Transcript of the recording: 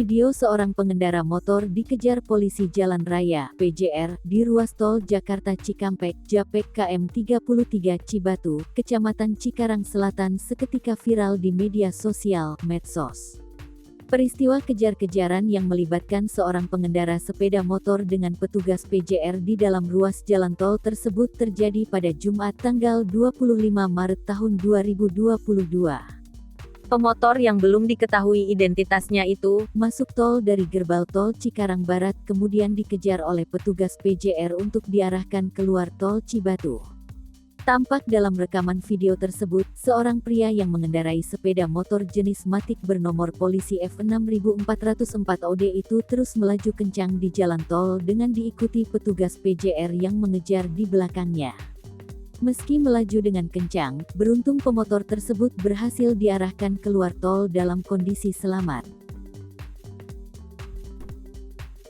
Video seorang pengendara motor dikejar polisi jalan raya (PJR) di ruas tol Jakarta Cikampek, Japek KM 33 Cibatu, Kecamatan Cikarang Selatan seketika viral di media sosial medsos. Peristiwa kejar-kejaran yang melibatkan seorang pengendara sepeda motor dengan petugas PJR di dalam ruas jalan tol tersebut terjadi pada Jumat tanggal 25 Maret tahun 2022. Pemotor yang belum diketahui identitasnya itu masuk tol dari gerbang tol Cikarang Barat kemudian dikejar oleh petugas PJR untuk diarahkan keluar tol Cibatu. Tampak dalam rekaman video tersebut, seorang pria yang mengendarai sepeda motor jenis Matic bernomor polisi F6404 OD itu terus melaju kencang di jalan tol dengan diikuti petugas PJR yang mengejar di belakangnya. Meski melaju dengan kencang, beruntung pemotor tersebut berhasil diarahkan keluar tol dalam kondisi selamat.